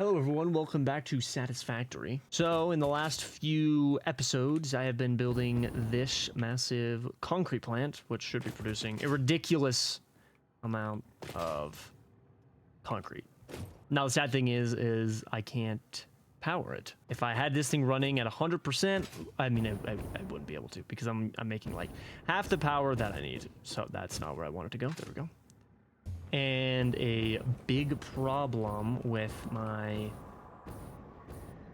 Hello everyone, welcome back to Satisfactory. So in the last few episodes, I have been building this massive concrete plant, which should be producing a ridiculous amount of concrete. Now the sad thing is I can't power it. If I had this thing running at 100%, I mean, I wouldn't be able to because I'm making like half the power that I need. So that's not where I want it to go. There we go. And a big problem with my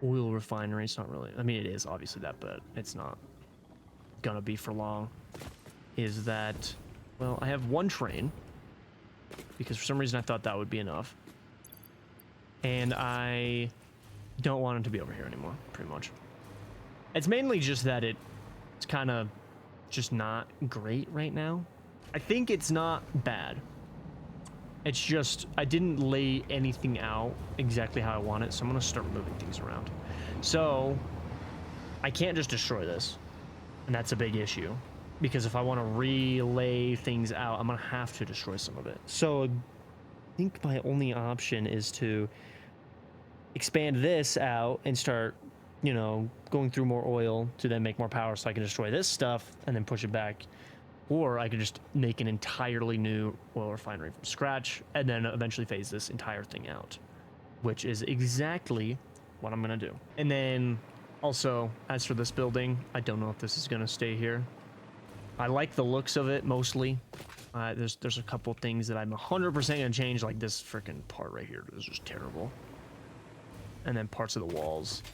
oil refinery, it's not really, I mean it is obviously that, but it's not gonna be for long, is that, well, I have one train, because for some reason I thought that would be enough, and I don't want it to be over here anymore, pretty much. It's mainly just that it's kind of just not great right now. I think it's not bad. It's just, I didn't lay anything out exactly how I want it, so I'm going to start moving things around. So, I can't just destroy this, and that's a big issue, because if I want to relay things out, I'm going to have to destroy some of it. So, I think my only option is to expand this out and start, you know, going through more oil to then make more power so I can destroy this stuff and then push it back. Or I could just make an entirely new oil refinery from scratch and then eventually phase this entire thing out, which is exactly what I'm going to do. And then also, as for this building, I don't know if this is going to stay here. I like the looks of it mostly. There's a couple things that I'm 100% going to change, like this freaking part right here is just terrible. And then parts of the walls,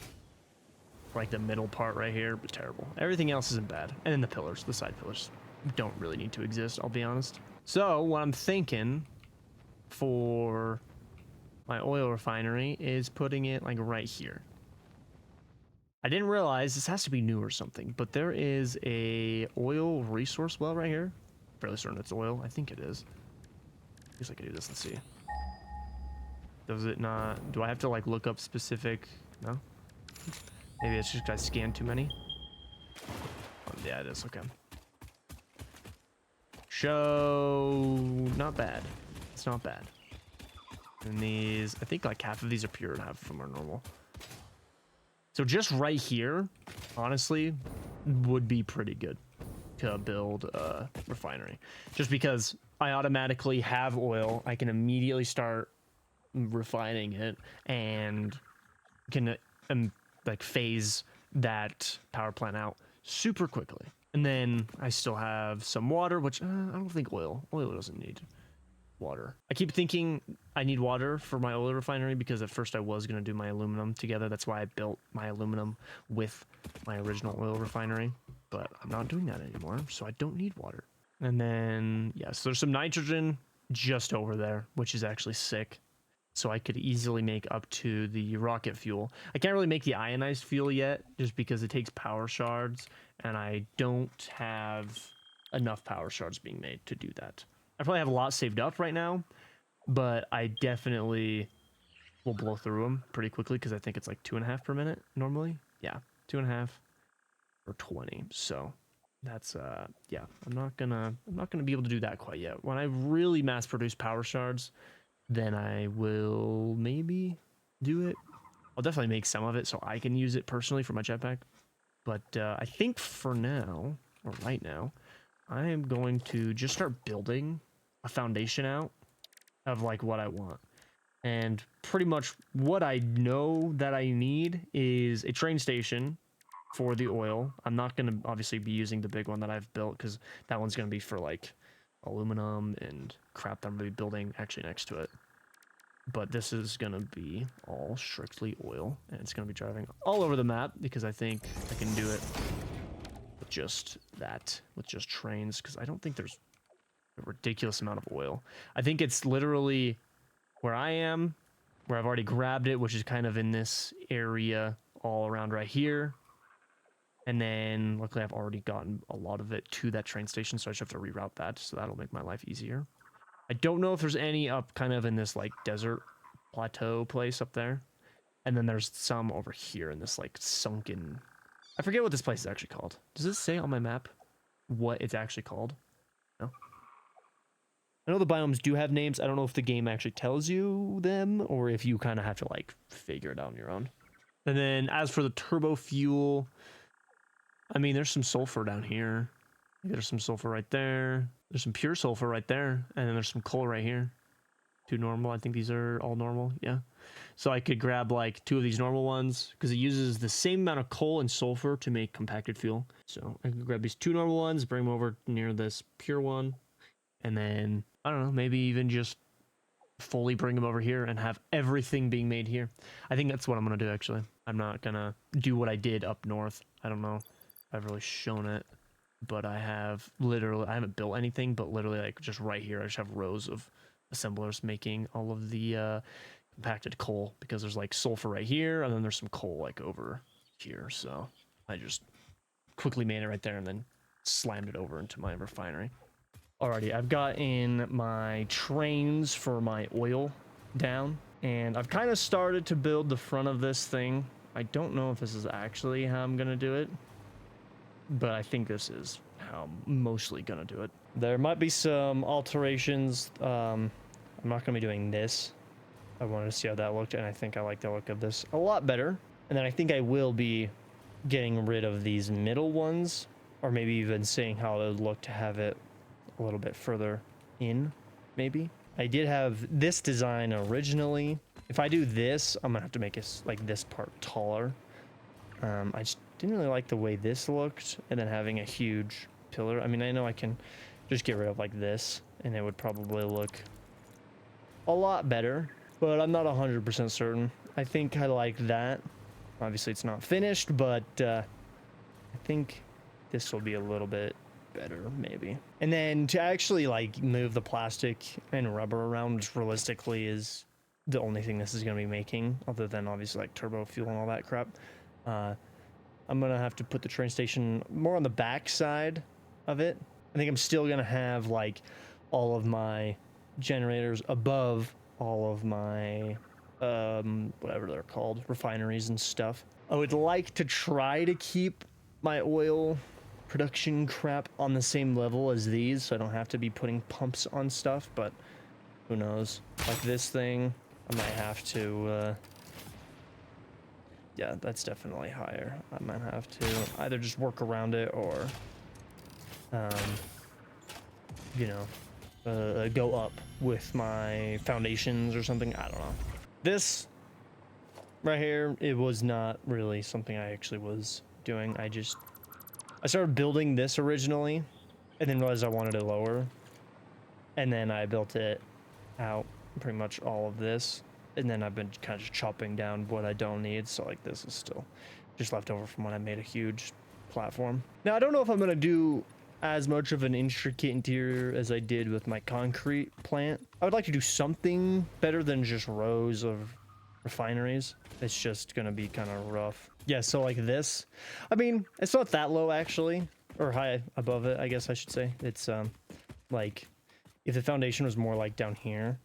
like the middle part right here, is terrible. Everything else isn't bad. And then the pillars, the side pillars, don't really need to exist, I'll be honest. So what I'm thinking for my oil refinery is putting it like right here. I didn't realize this has to be new or something, but there is a oil resource well right here. Fairly certain it's oil. I think it is. I guess I could do this and see. Does it not? Do I have to like look up specific? No? Maybe it's just 'cause I scanned too many. Oh, yeah, it is. Okay. Show, not bad. It's not bad. And these, I think like half of these are pure and half of them are normal. So just right here, honestly, would be pretty good to build a refinery. Just because I automatically have oil, I can immediately start refining it and can like phase that power plant out super quickly. And then I still have some water, which I don't think oil doesn't need water. I keep thinking I need water for my oil refinery because at first I was going to do my aluminum together. That's why I built my aluminum with my original oil refinery, but I'm not doing that anymore, so I don't need water. And then, yeah, so there's some nitrogen just over there, which is actually sick. So I could easily make up to the rocket fuel. I can't really make the ionized fuel yet, just because it takes power shards, and I don't have enough power shards being made to do that. I probably have a lot saved up right now, but I definitely will blow through them pretty quickly, because I think it's like 2.5 per minute normally. Yeah, 2.5 or 20. So that's yeah, I'm not gonna be able to do that quite yet. When I really mass produce power shards, then I will maybe do it. I'll definitely make some of it so I can use it personally for my jetpack. But I think for now, or right now, I am going to just start building a foundation out of like what I want. And pretty much what I know that I need is a train station for the oil. I'm not going to obviously be using the big one that I've built because that one's going to be for like aluminum and crap that I'm going to be building actually next to it. But this is going to be all strictly oil, and it's going to be driving all over the map because I think I can do it with just that, with just trains, because I don't think there's a ridiculous amount of oil. I think it's literally where I am, where I've already grabbed it, which is kind of in this area all around right here. And then luckily I've already gotten a lot of it to that train station, so I just have to reroute that, so that'll make my life easier. I don't know if there's any up kind of in this like desert plateau place up there. And then there's some over here in this like sunken, I forget what this place is actually called. Does it say on my map what it's actually called? No. I know the biomes do have names. I don't know if the game actually tells you them or if you kind of have to like figure it out on your own. And then as for the turbo fuel, I mean, there's some sulfur down here. There's some sulfur right there. There's some pure sulfur right there. And then there's some coal right here. 2 normal. I think these are all normal. Yeah. So I could grab like 2 of these normal ones because it uses the same amount of coal and sulfur to make compacted fuel. So I could grab these 2 normal ones, bring them over near this pure one. And then, I don't know, maybe even just fully bring them over here and have everything being made here. I think that's what I'm going to do, actually. I'm not going to do what I did up north. I don't know if I've really shown it, but I have literally, I haven't built anything, but literally like just right here, I just have rows of assemblers making all of the compacted coal because there's like sulfur right here and then there's some coal like over here. So I just quickly made it right there and then slammed it over into my refinery. Alrighty, I've got in my trains for my oil down, and I've kind of started to build the front of this thing. I don't know if this is actually how I'm gonna do it, but I think this is how I'm mostly gonna do it. There might be some alterations. I'm not gonna be doing this. I wanted to see how that looked, and I think I like the look of this a lot better. And then I think I will be getting rid of these middle ones, or maybe even seeing how it would look to have it a little bit further in, maybe. I did have this design originally. If I do this, I'm gonna have to make it like this part taller. I just didn't really like the way this looked, and then having a huge pillar. I mean, I know I can just get rid of like this, and it would probably look a lot better, but I'm not 100% certain. I think I like that. Obviously, it's not finished, but I think this will be a little bit better, maybe. And then to actually like move the plastic and rubber around, just realistically, is the only thing this is going to be making, other than obviously like turbo fuel and all that crap. I'm gonna have to put the train station more on the back side of it. I think I'm still gonna have like all of my generators above all of my whatever they're called, refineries and stuff. I would like to try to keep my oil production crap on the same level as these, so I don't have to be putting pumps on stuff, but who knows. Like this thing, I might have to yeah, that's definitely higher. I might have to either just work around it or you know, go up with my foundations or something. I don't know. This right here, it was not really something I actually was doing. I started building this originally and then realized I wanted it lower, and then I built it out pretty much all of this, and then I've been kind of just chopping down what I don't need. So like this is still just left over from when I made a huge platform. Now I don't know if I'm gonna do as much of an intricate interior as I did with my concrete plant. I would like to do something better than just rows of refineries. It's just gonna be kind of rough. Yeah, so like this, I mean, it's not that low actually, or high above it, I guess I should say. It's like if the foundation was more like down here,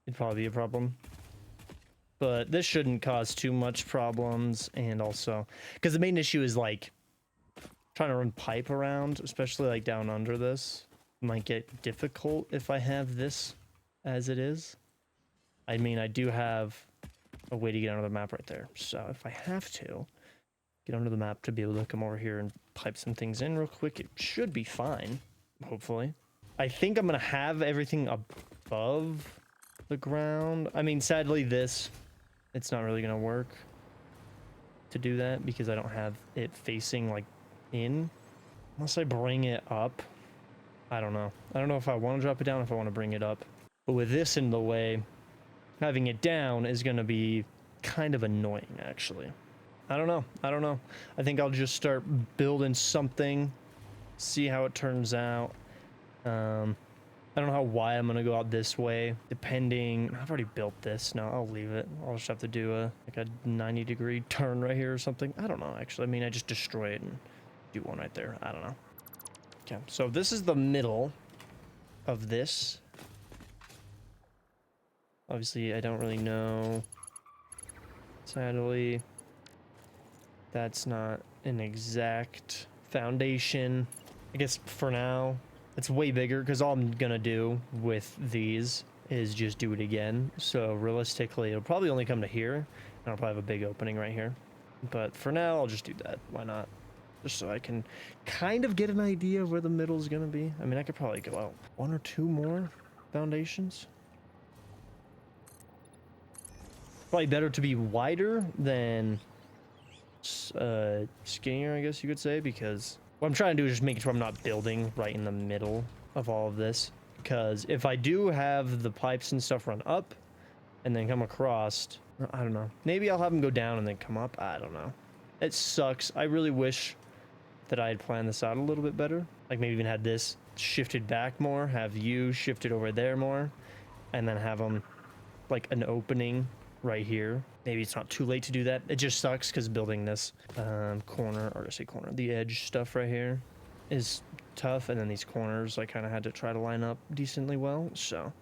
it'd probably be a problem. But this shouldn't cause too much problems, and also because the main issue is like trying to run pipe around, especially like down under this, might get difficult if I have this as it is. I mean, I do have a way to get under the map right there, so if I have to get under the map to be able to come over here and pipe some things in real quick, it should be fine, hopefully. I think I'm gonna have everything above the ground. I mean, sadly, it's not really gonna work to do that because I don't have it facing like in, unless I bring it up. I don't know if I want to drop it down, if I want to bring it up, but with this in the way, having it down is going to be kind of annoying actually. I don't know. I think I'll just start building something, see how it turns out. I don't know why I'm gonna go out this way, depending. I've already built this. No, I'll leave it. I'll just have to do like a 90-degree turn right here or something. I don't know, actually. I mean, I just destroy it and do one right there. I don't know. Okay, so this is the middle of this. Obviously, I don't really know. Sadly, that's not an exact foundation. I guess for now, It's way bigger because all I'm gonna do with these is just do it again. So realistically, it'll probably only come to here, and I'll probably have a big opening right here. But for now, I'll just do that. Why not? Just so I can kind of get an idea of where the middle is gonna be. I mean, I could probably go out 1 or 2 more foundations. Probably better to be wider than skinnier, I guess you could say, because what I'm trying to do is just make sure I'm not building right in the middle of all of this. Because if I do have the pipes and stuff run up and then come across, I don't know. Maybe I'll have them go down and then come up. I don't know. It sucks. I really wish that I had planned this out a little bit better. Like maybe even had this shifted back more, have you shifted over there more, and then have them like an opening right here. Maybe it's not too late to do that. It just sucks because building this corner, or I say corner, the edge stuff right here is tough, and then these corners I kind of had to try to line up decently well. So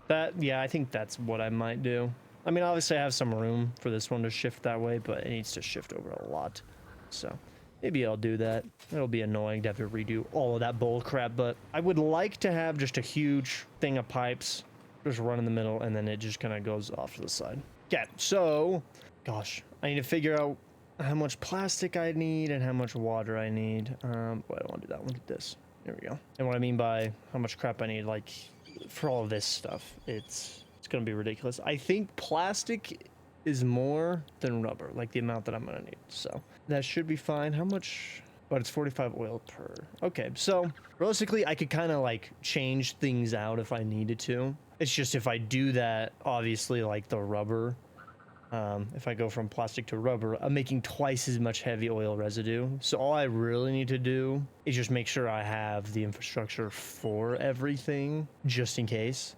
that, yeah, I think that's what I might do. I mean, obviously I have some room for this one to shift that way, but it needs to shift over a lot. So maybe I'll do that. It'll be annoying to have to redo all of that bull crap, but I would like to have just a huge thing of pipes just run in the middle, and then it just kind of goes off to the side. Yeah, so, gosh, I need to figure out how much plastic I need and how much water I need. Well, I don't want to do that. Look at this. There we go. And what I mean by how much crap I need, like, for all of this stuff, it's going to be ridiculous. I think plastic is more than rubber, like the amount that I'm going to need. So that should be fine. How much? But it's 45 oil per. Okay, so realistically, I could kind of like change things out if I needed to. It's just if I do that, obviously, like the rubber, if I go from plastic to rubber, I'm making twice as much heavy oil residue. So all I really need to do is just make sure I have the infrastructure for everything, just in case.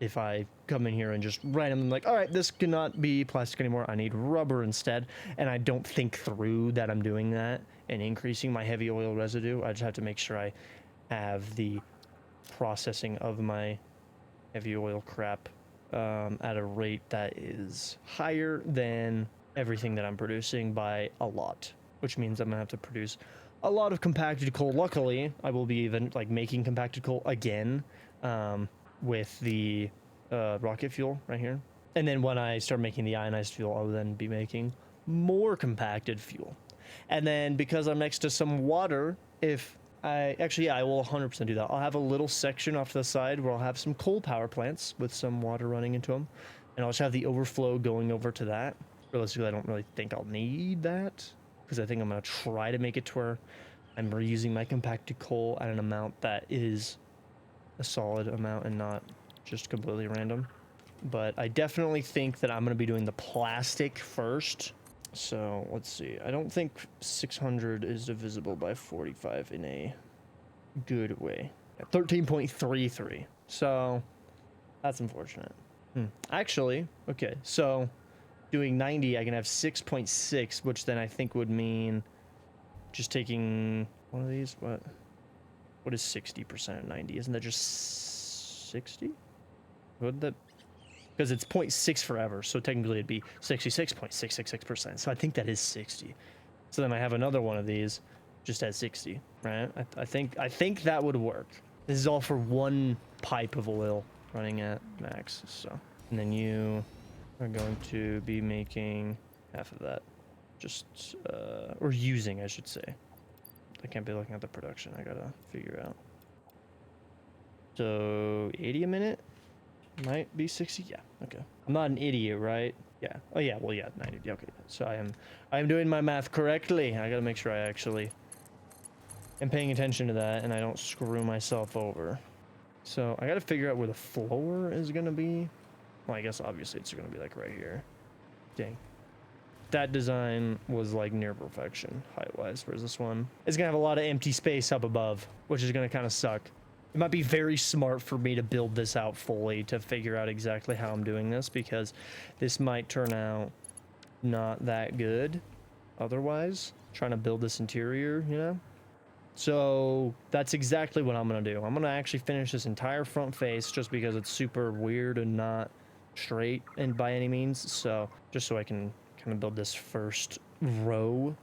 If I come in here and just randomly like, all right, this cannot be plastic anymore, I need rubber instead, and I don't think through that I'm doing that and increasing my heavy oil residue, I just have to make sure I have the processing of my heavy oil crap at a rate that is higher than everything that I'm producing by a lot, which means I'm gonna have to produce a lot of compacted coal. Luckily, I will be even like making compacted coal again with the rocket fuel right here. And then when I start making the ionized fuel, I'll then be making more compacted fuel. And then because I'm next to some water, if I actually, yeah, I will 100% do that. I'll have a little section off to the side where I'll have some coal power plants with some water running into them, and I'll just have the overflow going over to that. Realistically, I don't really think I'll need that, because I think I'm going to try to make it to where I'm reusing my compacted coal at an amount that is a solid amount and not just completely random. But I definitely think that I'm going to be doing the plastic first. So let's see. I don't think 600 is divisible by 45 in a good way. 13.33. So that's unfortunate. Actually, okay. So doing 90, I can have 6.6, which then I think would mean just taking one of these. What is 60% of 90? Isn't that just 60? Would that? Because it's 0.6 forever, so technically it'd be 66.666%. So I think that is 60. So then I have another one of these, just at 60, right? I think that would work. This is all for one pipe of oil running at max. So, and then you are going to be making half of that, just or using, I should say. I can't be looking at the production. I gotta figure out. So 80 a minute. Might be 60. Yeah, okay. I'm not an idiot, right? Yeah. Oh yeah, well yeah, 90. Yeah, okay. So I am doing my math correctly. I gotta make sure I actually am paying attention to that and I don't screw myself over. So I gotta figure out where the floor is gonna be. Well, I guess obviously it's gonna be like right here. Dang. That design was like near perfection height-wise, whereas this one is gonna have a lot of empty space up above, which is gonna kind of suck. It might be very smart for me to build this out fully to figure out exactly how I'm doing this, because this might turn out not that good otherwise, trying to build this interior, you know? So that's exactly what I'm going to do. I'm going to actually finish this entire front face just because it's super weird and not straight and by any means. So just so I can kind of build this first row,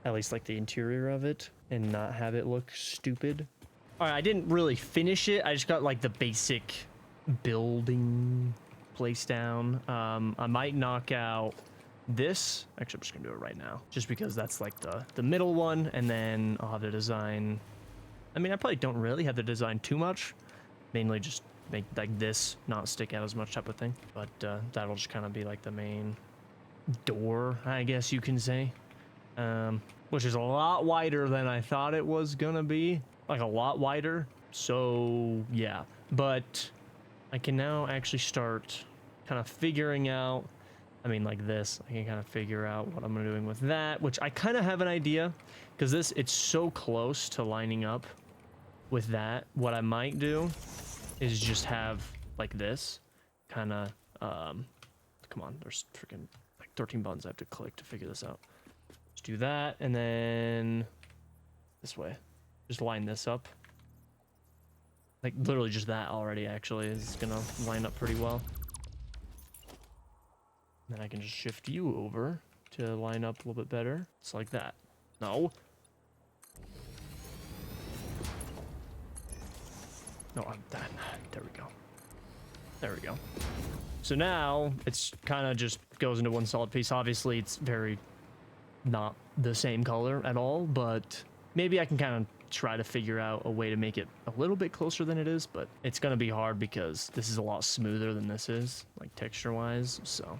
at least like the interior of it, and not have it look stupid. All right, I didn't really finish it. I just got like the basic building place down. I might knock out this. Actually, I'm just gonna do it right now, just because that's like the middle one, and then I'll have the design. I mean, I probably don't really have the design too much. Mainly just make like this not stick out as much type of thing. But that'll just kind of be like the main door, I guess you can say. Which is a lot wider than I thought it was gonna be. Like a lot wider. So yeah, but I can now actually start kind of figuring out. I mean, like this, I can kind of figure out what I'm doing with that, which I kind of have an idea, because this, it's so close to lining up with that. What I might do is just have like this kind of, come on, there's freaking like 13 buttons I have to click to figure this out. Just do that, and then this way, just line this up. Like literally just that already actually is gonna line up pretty well. Then I can just shift you over to line up a little bit better. It's like that. No. No, I'm done. There we go. There we go. So now it's kind of just goes into one solid piece. Obviously, it's very not the same color at all, but maybe I can kind of try to figure out a way to make it a little bit closer than it is, but it's going to be hard because this is a lot smoother than this is, like texture-wise, so...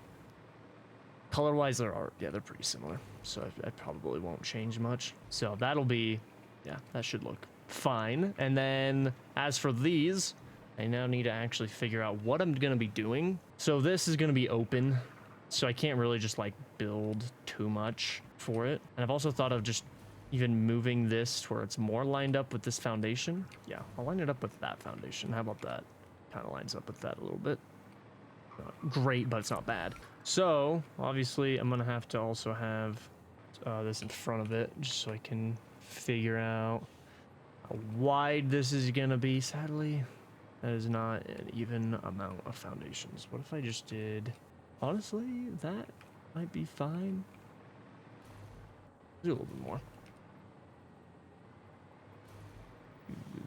Color-wise, they're pretty similar, so I probably won't change much. So that'll be, yeah, that should look fine. And then as for these, I now need to actually figure out what I'm gonna be doing. So this is gonna be open, so I can't really just like build too much for it. And I've also thought of just even moving this to where it's more lined up with this foundation. Yeah, I'll line it up with that foundation. How about that? Kind of lines up with that a little bit. Not great, but it's not bad. So obviously I'm gonna have to also have this in front of it just so I can figure out how wide this is gonna be. Sadly, that is not an even amount of foundations. What if I just did, honestly, that might be fine. Do a little bit more.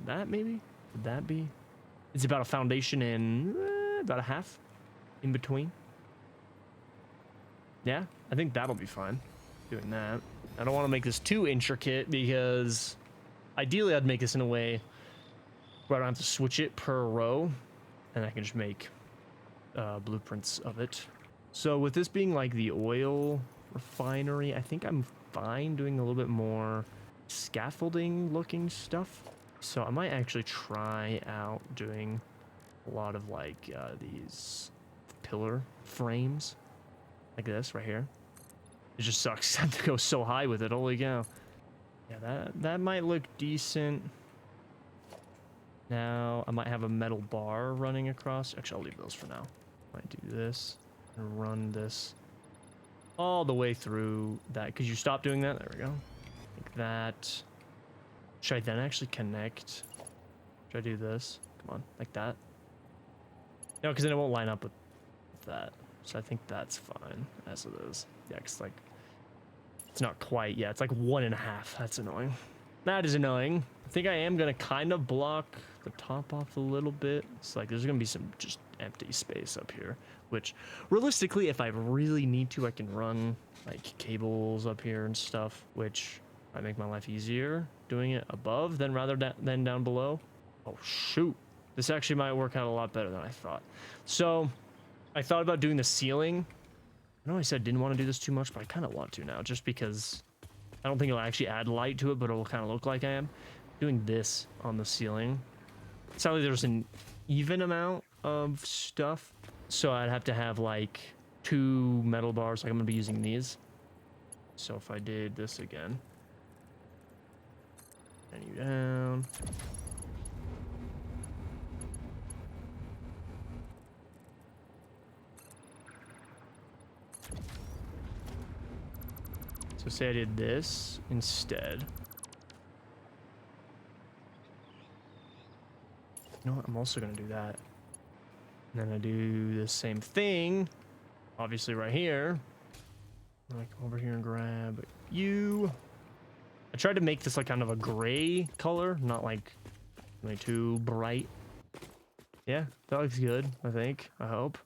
That maybe? Would that be? It's about a foundation and about a half in between. Yeah, I think that'll be fine, doing that. I don't want to make this too intricate because ideally I'd make this in a way where I don't have to switch it per row, and I can just make blueprints of it. So with this being like the oil refinery, I think I'm fine doing a little bit more scaffolding looking stuff. So I might actually try out doing a lot of like these pillar frames. Like this right here. It just sucks. I have to go so high with it. Holy cow. Yeah, that might look decent. Now I might have a metal bar running across. Actually, I'll leave those for now. Might do this and run this all the way through that. Could you stop doing that? There we go. Like that. Should I then actually connect? Should I do this? Come on, like that. No, because then it won't line up with that. So I think that's fine as it is. Yeah, because like it's not quite. Yeah, it's like 1.5. That's annoying. That is annoying. I think I am gonna kind of block the top off a little bit. It's like there's gonna be some just empty space up here, which realistically, if I really need to, I can run like cables up here and stuff, which might make my life easier doing it above than rather than down below. Oh shoot, this actually might work out a lot better than I thought. So I thought about doing the ceiling. I know I said I didn't want to do this too much, but I kind of want to now, just because I don't think it'll actually add light to it, but it'll kind of look like I am doing this on the ceiling. Sadly, there's an even amount of stuff, so I'd have to have like 2 metal bars. Like I'm gonna be using these. So if I did this again, and you down. So say I did this instead. You know what? I'm also going to do that. And then I do the same thing, obviously right here. I come over here and grab you. I tried to make this like kind of a gray color, not like Am I too bright? Yeah, that looks good, I think. I hope.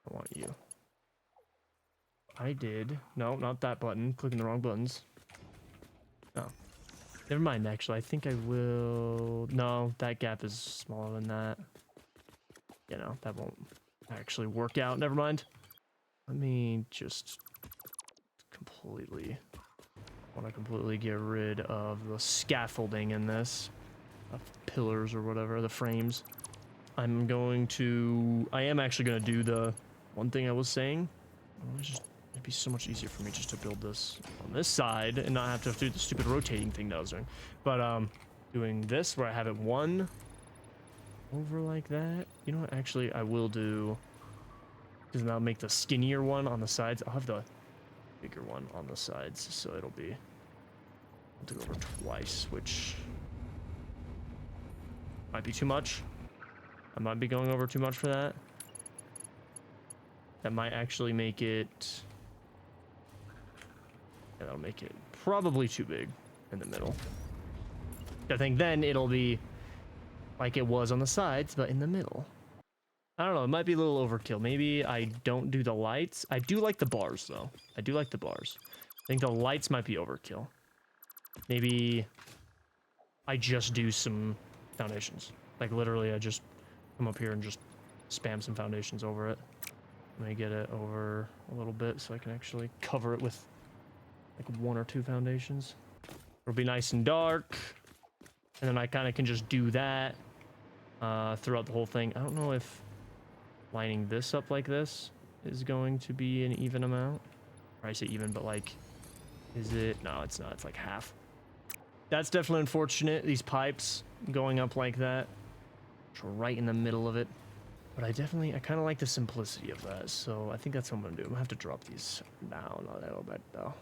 I want you. I did. No, not that button. Clicking the wrong buttons. No. Never mind, actually. I think I will... No, that gap is smaller than that. You know, that won't actually work out. Never mind. Let me just completely... I want to completely get rid of the scaffolding in this. Of pillars or whatever, the frames. I am actually going to do the one thing I was saying. It'd be so much easier for me just to build this on this side and not have to do the stupid rotating thing that I was doing. But doing this where I have it one over like that. You know what? Actually, I will do, because that'll make the skinnier one on the sides. I'll have the bigger one on the sides, so it'll be, I'll do it over twice, which might be too much. I might be going over too much for that. That might actually make it... Yeah, that'll make it probably too big in the middle. I think then it'll be like it was on the sides, but in the middle. I don't know, it might be a little overkill. Maybe I don't do the lights. I do like the bars, though. I do like the bars. I think the lights might be overkill. Maybe I just do some foundations. Like, literally, I just come up here and just spam some foundations over it. Let me get it over a little bit so I can actually cover it with like 1 or 2 foundations. It'll be nice and dark. And then I kind of can just do that throughout the whole thing. I don't know if lining this up like this is going to be an even amount. Or I say even, but like, is it? No, it's not. It's like half. That's definitely unfortunate. These pipes going up like that. Right in the middle of it. But I kind of like the simplicity of that. So I think that's what I'm going to do. I'm going to have to drop these down a little bit, though.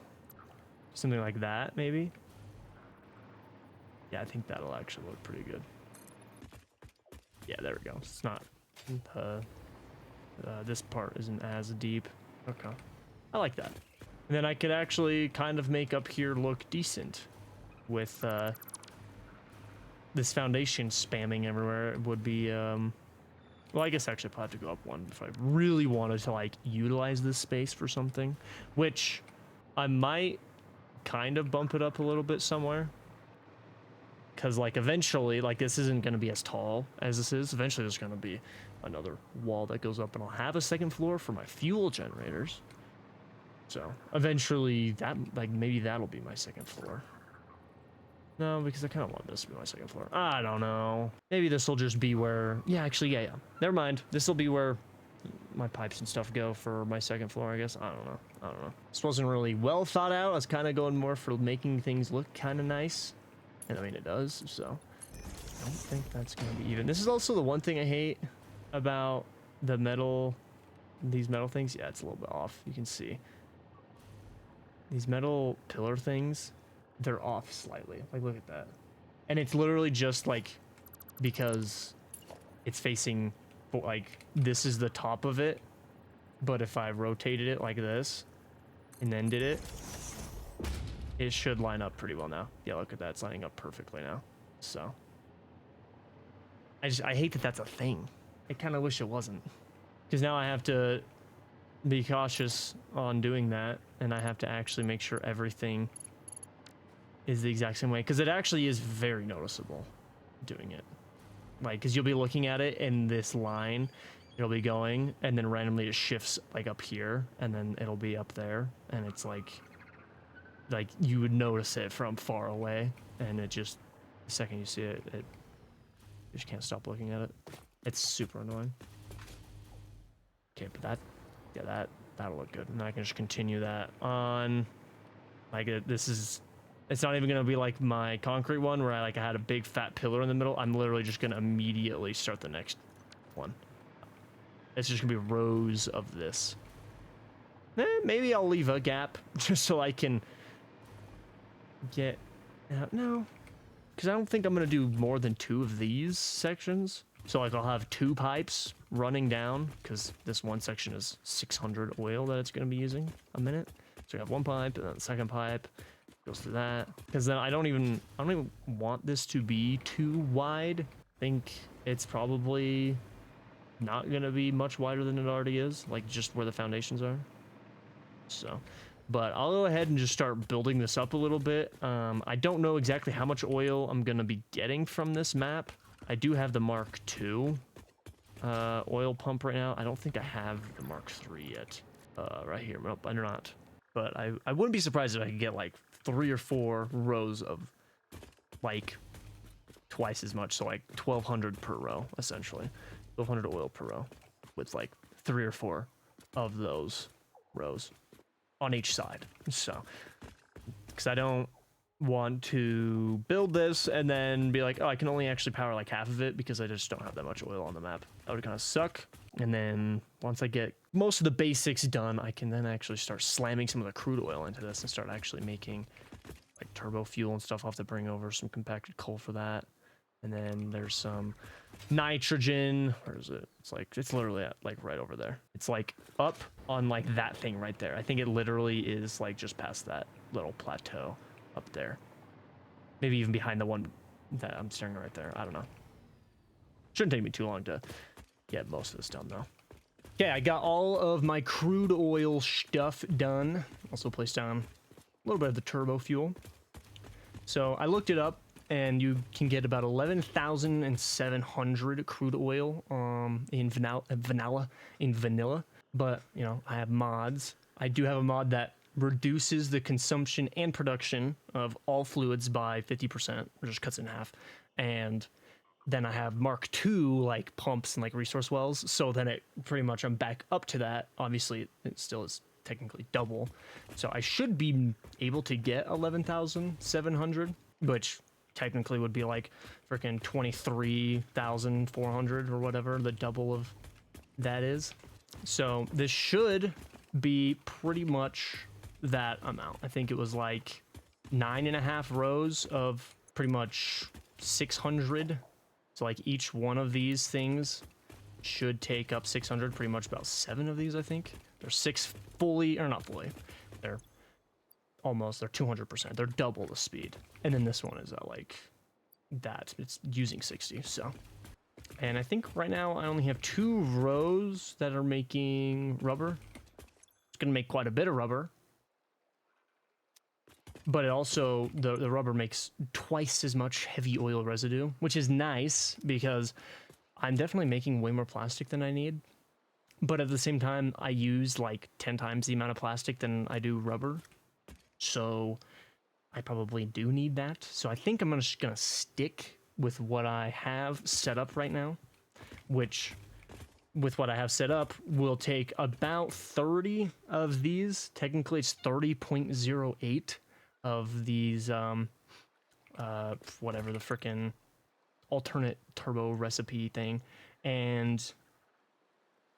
Something like that, maybe? Yeah, I think that'll actually look pretty good. Yeah, there we go. It's not... this part isn't as deep. Okay. I like that. And then I could actually kind of make up here look decent with this foundation spamming everywhere. It would be... Well, I guess actually I'll have to go up one if I really wanted to, like, utilize this space for something. Which I might kind of bump it up a little bit somewhere. Because, like, eventually, like, this isn't going to be as tall as this is. Eventually there's going to be another wall that goes up, and I'll have a second floor for my fuel generators. So, eventually, that, like, maybe that'll be my second floor. No, because I kind of want this to be my second floor. I don't know. Maybe this will just be where... Yeah, actually, yeah. Never mind. This will be where my pipes and stuff go for my second floor, I guess. I don't know. This wasn't really well thought out. I was kind of going more for making things look kind of nice. And I mean, it does, so... I don't think that's going to be even. This is also the one thing I hate about the metal... These metal things. Yeah, it's a little bit off. You can see. These metal pillar things... They're off slightly. Like, look at that. And it's literally just, like, because it's facing, like, this is the top of it. But if I rotated it like this and then did it, it should line up pretty well now. Yeah, look at that. It's lining up perfectly now. So, I hate that that's a thing. I kind of wish it wasn't. Because now I have to be cautious on doing that. And I have to actually make sure everything... is the exact same way, because it actually is very noticeable doing it. Like, because you'll be looking at it in this line, it'll be going, and then randomly it shifts like up here, and then it'll be up there, and it's like you would notice it from far away, and it just, the second you see it, you just can't stop looking at it. It's super annoying. Okay, but that'll look good, and then I can just continue that on. Like, this is. It's not even going to be like my concrete one where I had a big fat pillar in the middle. I'm literally just going to immediately start the next one. It's just going to be rows of this. Maybe I'll leave a gap just so I can get... No, because I don't think I'm going to do more than 2 of these sections. So like I'll have 2 pipes running down because this one section is 600 oil that it's going to be using a minute. So you have 1 pipe and then the second pipe. Goes through that, because then I don't even want this to be too wide, think it's probably not going to be much wider than it already is, like just where the foundations are. So, but I'll go ahead and just start building this up a little bit. I don't know exactly how much oil I'm going to be getting from this map. I do have the Mark II oil pump right now. I don't think I have the Mark III yet. Right here. Nope, I do not. But I wouldn't be surprised if I could get like 3 or 4 rows of like twice as much. So like 1,200 per row, essentially. 1,200 oil per row with like 3 or 4 of those rows on each side. So, because I don't want to build this and then be like, oh, I can only actually power like half of it because I just don't have that much oil on the map. That would kind of suck. And then once I get most of the basics done, I can then actually start slamming some of the crude oil into this and start actually making like turbo fuel and stuff. I'll have to bring over some compacted coal for that. And then there's some nitrogen. Where is it? It's literally at, like right over there. It's like up on like that thing right there. I think it literally is like just past that little plateau up there. Maybe even behind the one that I'm staring at right there. I don't know. Shouldn't take me too long to get most of this done though. Okay, I got all of my crude oil stuff done. Also placed down a little bit of the turbo fuel. So I looked it up, and you can get about 11,700 crude oil in vanilla. But you know, I have mods. I do have a mod that reduces the consumption and production of all fluids by 50%, or just cuts it in half. And then I have Mark II like pumps and like resource wells. So then it pretty much I'm back up to that. Obviously, it still is technically double. So I should be able to get 11,700, which technically would be like freaking 23,400 or whatever the double of that is. So this should be pretty much that amount. I think it was like 9.5 rows of pretty much 600. So like each one of these things should take up 600, pretty much about 7 of these, I think. There's 6 fully, or not fully, they're 200%. They're double the speed. And then this one is at like that. It's using 60, so. And I think right now I only have 2 rows that are making rubber. It's gonna make quite a bit of rubber. But it also, the rubber makes twice as much heavy oil residue, which is nice because I'm definitely making way more plastic than I need. But at the same time, I use like 10 times the amount of plastic than I do rubber. So I probably do need that. So I think I'm just gonna stick with what I have set up right now, which with what I have set up will take about 30 of these. Technically it's 30.08 of these whatever the frickin' alternate turbo recipe thing, and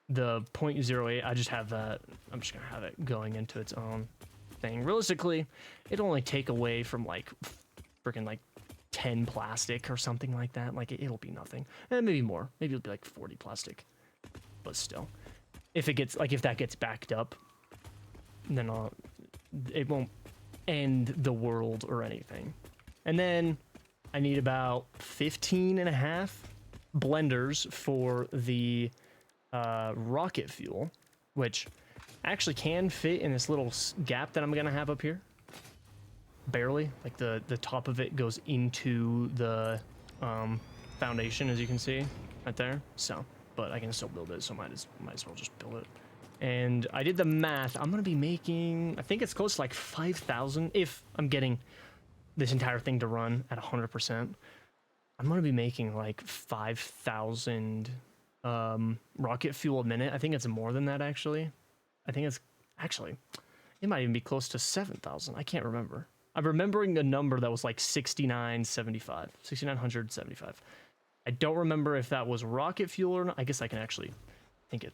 the 0.08, I just have that. I'm just gonna have it going into its own thing. Realistically, it'll only take away from like freaking like 10 plastic or something like that. Like it'll be nothing, and maybe more. Maybe it'll be like 40 plastic, but still, if it gets like if that gets backed up, then it won't end the world or anything. And then I need about 15.5 blenders for the rocket fuel, which actually can fit in this little gap that I'm gonna have up here. Barely, like the top of it goes into the foundation, as you can see right there. So, but I can still build it, so might as well just build it. And I did the math. I'm gonna be making, I think it's close to like 5,000 if I'm getting this entire thing to run at 100%. I'm gonna be making like 5,000 rocket fuel a minute. I think it's more than that actually. I think it's actually, it might even be close to 7,000. I can't remember. I'm remembering a number that was like 6,975. I don't remember if that was rocket fuel or not. I guess I can actually, I can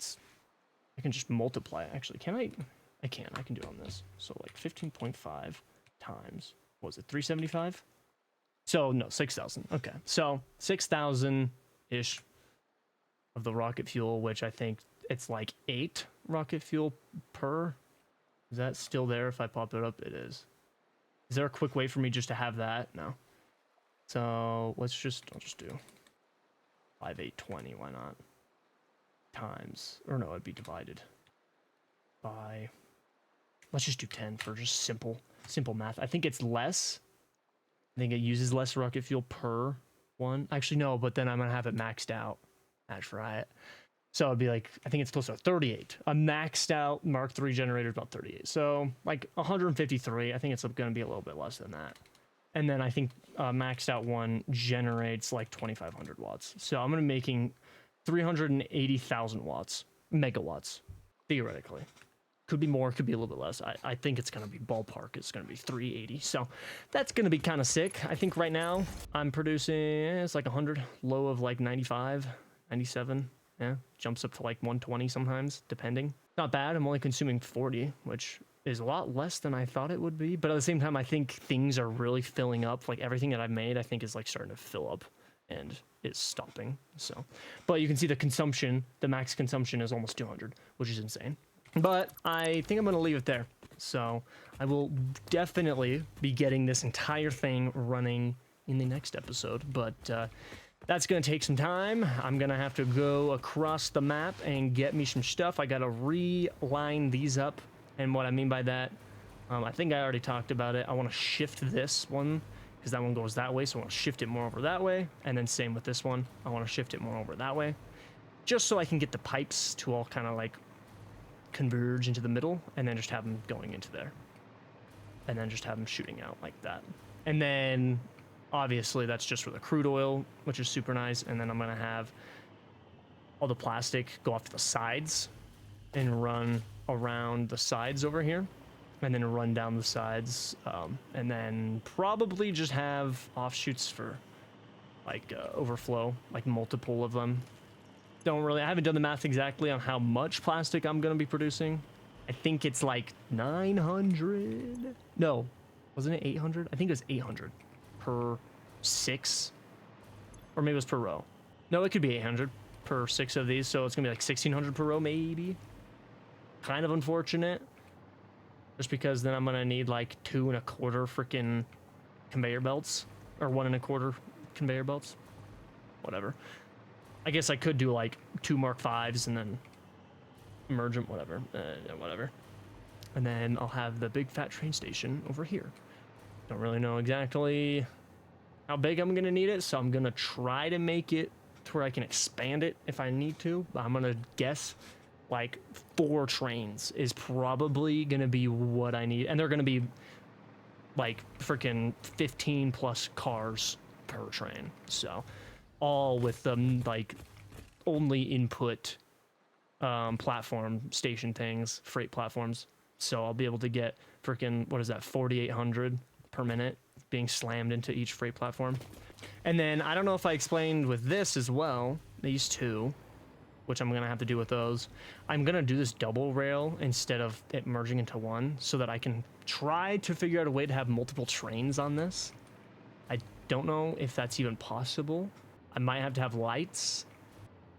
just multiply it. Actually, can I? I can do it on this. So like 15.5 times, what was it, 375? So no, 6,000. Okay, so 6,000-ish of the rocket fuel, which I think it's like 8 rocket fuel per. Is that still there if I pop it up? It is. Is there a quick way for me just to have that? No. So I'll just do 5, 8, 20, why not? Times, or no, it'd be divided by, let's just do 10 for just simple math. I think it's less. I think it uses less rocket fuel per one. Actually, no, but then I'm gonna have it maxed out. That's right. So it'd be like, I think it's close to 38. A maxed out Mark III generator is about 38. So like 153. I think it's going to be a little bit less than that. And then I think maxed out one generates like 2,500 watts. So I'm going to be making 380,000 watts, megawatts, theoretically. Could be more, could be a little bit less. I think it's going to be ballpark. It's going to be 380. So that's going to be kind of sick. I think right now I'm producing, it's like 100, low of like 95, 97. Yeah, jumps up to like 120 sometimes, depending. Not bad. I'm only consuming 40, which is a lot less than I thought it would be. But at the same time, I think things are really filling up. Like everything that I've made, I think is like starting to fill up and it's stopping. So, but you can see the consumption, the max consumption is almost 200, which is insane. But I think I'm going to leave it there. So I will definitely be getting this entire thing running in the next episode. But, that's going to take some time. I'm going to have to go across the map and get me some stuff. I got to reline these up. And what I mean by that, I think I already talked about it. I want to shift this one because that one goes that way. So I want to shift it more over that way. And then same with this one. I want to shift it more over that way. Just so I can get the pipes to all kind of like converge into the middle and then just have them going into there. And then just have them shooting out like that. And then obviously, that's just for the crude oil, which is super nice. And then I'm going to have all the plastic go off to the sides and run around the sides over here. And then run down the sides. And then probably just have offshoots for like overflow, like multiple of them. I haven't done the math exactly on how much plastic I'm going to be producing. I think it's like 900. No, wasn't it 800? I think it was 800. Per 6, or maybe it was per row. No, it could be 800 per 6 of these, so it's gonna be like 1,600 per row, maybe. Kind of unfortunate, just because then I'm gonna need like 2 1/4 freaking conveyor belts, or 1 1/4 conveyor belts. Whatever. I guess I could do like 2 Mark V's and then merge them. Whatever. Whatever. And then I'll have the big fat train station over here. Don't really know exactly how big I'm going to need it, so I'm going to try to make it to where I can expand it if I need to. I'm going to guess like 4 trains is probably going to be what I need. And they're going to be like freaking 15 plus cars per train. So all with them like only input platform station things, freight platforms. So I'll be able to get freaking, what is that, 4,800 per minute being slammed into each freight platform. And then I don't know if I explained with this as well, these two, which I'm going to have to do with those. I'm going to do this double rail instead of it merging into one so that I can try to figure out a way to have multiple trains on this. I don't know if that's even possible. I might have to have lights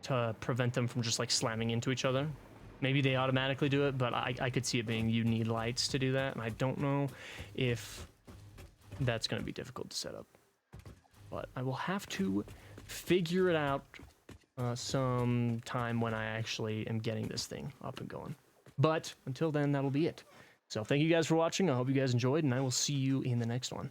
to prevent them from just like slamming into each other. Maybe they automatically do it, but I could see it being you need lights to do that. And I don't know if that's going to be difficult to set up. But I will have to figure it out sometime when I actually am getting this thing up and going. But until then, that'll be it. So thank you guys for watching. I hope you guys enjoyed, and I will see you in the next one.